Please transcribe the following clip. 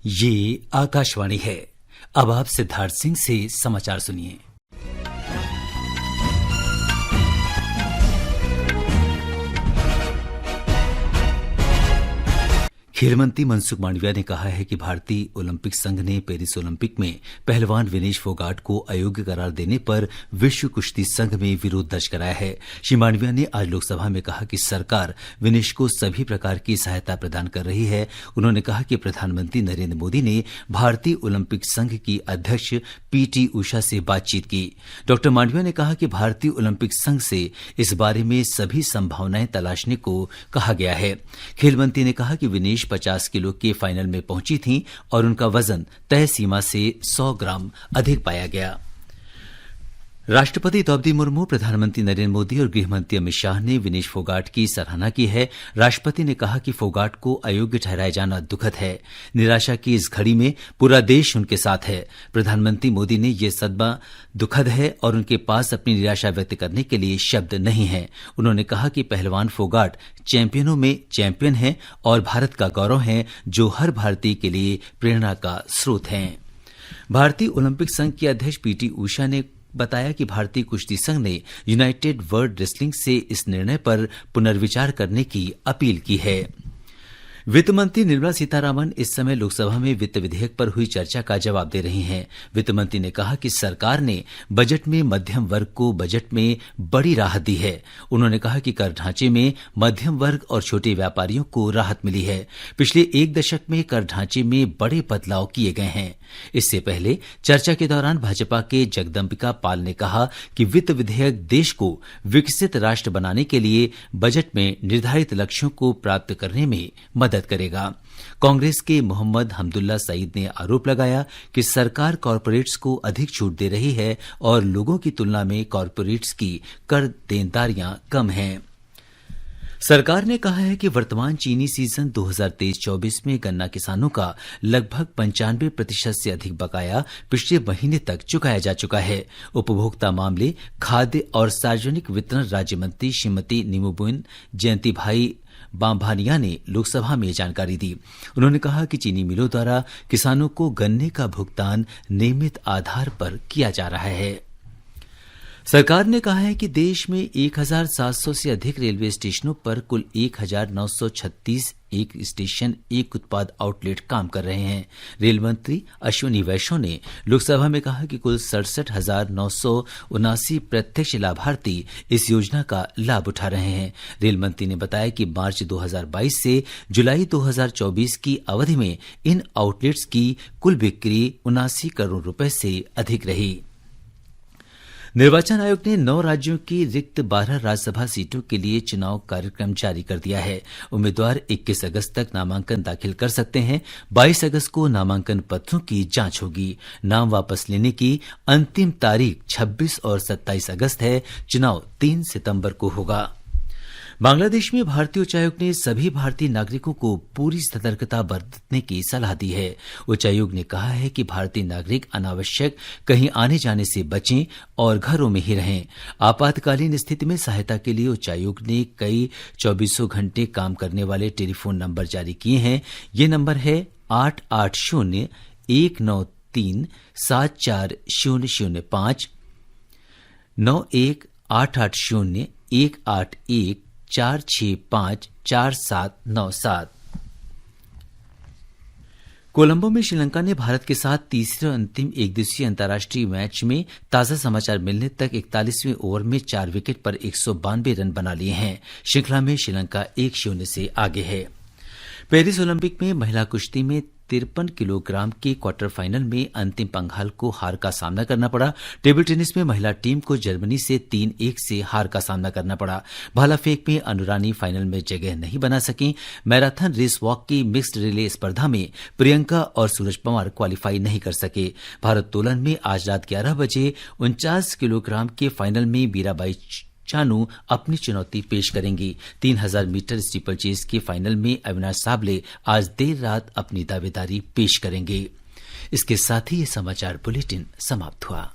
ये आकाशवाणी है। अब आप सिद्धार्थ सिंह से समाचार सुनिए। खेल मंत्री मनसुख मांडविया ने कहा है कि भारतीय ओलंपिक संघ ने पेरिस ओलंपिक में पहलवान विनेश फोगाट को अयोग्य करार देने पर विश्व कुश्ती संघ में विरोध दर्ज कराया है। श्री मांडविया ने आज लोकसभा में कहा कि सरकार विनेश को सभी प्रकार की सहायता प्रदान कर रही है। उन्होंने कहा कि प्रधानमंत्री नरेंद्र मोदी ने भारतीय ओलंपिक संघ की अध्यक्ष पीटी उषा से बातचीत की। डॉ मांडविया ने कहा कि भारतीय ओलंपिक संघ से इस बारे में सभी संभावनाएं तलाशने को कहा गया है। खेल मंत्री ने कहा कि विनेश 50 किलो के फाइनल में पहुंची थीं और उनका वजन तय सीमा से 100 ग्राम अधिक पाया गया। राष्ट्रपति द्रौपदी मुर्मू, प्रधानमंत्री नरेंद्र मोदी और गृहमंत्री अमित शाह ने विनेश फोगाट की सराहना की है। राष्ट्रपति ने कहा कि फोगाट को अयोग्य ठहराया जाना दुखद है। निराशा की इस घड़ी में पूरा देश उनके साथ है। प्रधानमंत्री मोदी ने यह सदमा दुखद है और उनके पास अपनी निराशा व्यक्त करने के लिए शब्द नहीं है। उन्होंने कहा कि पहलवान फोगाट चैंपियनों में चैंपियन हैं और भारत का गौरव हैं, जो हर भारतीय के लिए प्रेरणा का स्रोत हैं। भारतीय ओलंपिक संघ की अध्यक्ष पीटी उषा ने बताया कि भारतीय कुश्ती संघ ने यूनाइटेड वर्ल्ड रेसलिंग से इस निर्णय पर पुनर्विचार करने की अपील की है। वित्त मंत्री निर्मला सीतारामन इस समय लोकसभा में वित्त विधेयक पर हुई चर्चा का जवाब दे रही हैं। वित्त मंत्री ने कहा कि सरकार ने बजट में मध्यम वर्ग को बजट में बड़ी राहत दी है। उन्होंने कहा कि कर ढांचे में मध्यम वर्ग और छोटे व्यापारियों को राहत मिली है। पिछले एक दशक में कर ढांचे में बड़े बदलाव किए गए हैं। इससे पहले चर्चा के दौरान भाजपा के जगदम्बिका पाल ने कहा कि वित्त विधेयक देश को विकसित राष्ट्र बनाने के लिए बजट में निर्धारित लक्ष्यों को प्राप्त करने में मदद करेगा। कांग्रेस के मोहम्मद हमदुल्ला सईद ने आरोप लगाया कि सरकार कॉरपोरेट्स को अधिक छूट दे रही है और लोगों की तुलना में कॉरपोरेट्स की कर देनदारियां कम हैं। सरकार ने कहा है कि वर्तमान चीनी सीजन 2023-24 में गन्ना किसानों का लगभग 95% से अधिक बकाया पिछले महीने तक चुकाया जा चुका है। उपभोक्ता मामले, खाद्य और सार्वजनिक वितरण राज्य मंत्री श्रीमती निमुबुन जयंती भाई बामभानिया ने लोकसभा में जानकारी दी। उन्होंने कहा कि चीनी मिलों द्वारा किसानों को गन्ने का भुगतान नियमित आधार पर किया जा रहा है। सरकार ने कहा है कि देश में 1700 से अधिक रेलवे स्टेशनों पर कुल 1936 एक स्टेशन एक उत्पाद आउटलेट काम कर रहे हैं। रेल मंत्री अश्विनी वैष्णव ने लोकसभा में कहा कि कुल 67,979 प्रत्यक्ष लाभार्थी इस योजना का लाभ उठा रहे हैं। रेल मंत्री ने बताया कि मार्च 2022 से जुलाई 2024 की अवधि में इन आउटलेट्स की कुल बिक्री 79 करोड़ रुपए से अधिक रही। निर्वाचन आयोग ने 9 राज्यों की रिक्त 12 राज्यसभा सीटों के लिए चुनाव कार्यक्रम जारी कर दिया है। उम्मीदवार 21 अगस्त तक नामांकन दाखिल कर सकते हैं। 22 अगस्त को नामांकन पत्रों की जांच होगी। नाम वापस लेने की अंतिम तारीख 26 और 27 अगस्त है। चुनाव 3 सितंबर को होगा। बांग्लादेश में भारतीय उच्चायोग ने सभी भारतीय नागरिकों को पूरी सतर्कता बरतने की सलाह दी है। उच्चायोग ने कहा है कि भारतीय नागरिक अनावश्यक कहीं आने जाने से बचें और घरों में ही रहें। आपातकालीन स्थिति में सहायता के लिए उच्चायोग ने कई 24 घंटे काम करने वाले टेलीफोन नंबर जारी किए हैं। ये नंबर है 880-193-74005, 91-880-181-465-4797। कोलंबो में श्रीलंका ने भारत के साथ तीसरे और अंतिम एकदिवसीय अंतर्राष्ट्रीय मैच में ताजा समाचार मिलने तक 41वें ओवर में 4 विकेट पर 192 रन बना लिए हैं। श्रृंखला में श्रीलंका 1-0 से आगे है। पेरिस ओलंपिक में महिला कुश्ती में 53 किलोग्राम के क्वार्टर फाइनल में अंतिम पंघाल को हार का सामना करना पड़ा। टेबल टेनिस में महिला टीम को जर्मनी से 3-1 से हार का सामना करना पड़ा। भाला फेंक में अनुरानी फाइनल में जगह नहीं बना सकी। मैराथन रेस वॉक की मिक्स्ड रिले स्पर्धा में प्रियंका और सूरज पवार क्वालिफाई नहीं कर सके। भारोत्तोलन में आज रात 11 बजे 49 किलोग्राम के फाइनल में मीराबाई चानू अपनी चुनौती पेश करेंगी। 3000 मीटर स्टीपल चेस के फाइनल में अविनाश साबले आज देर रात अपनी दावेदारी पेश करेंगे। इसके साथ ही ये समाचार बुलेटिन समाप्त हुआ।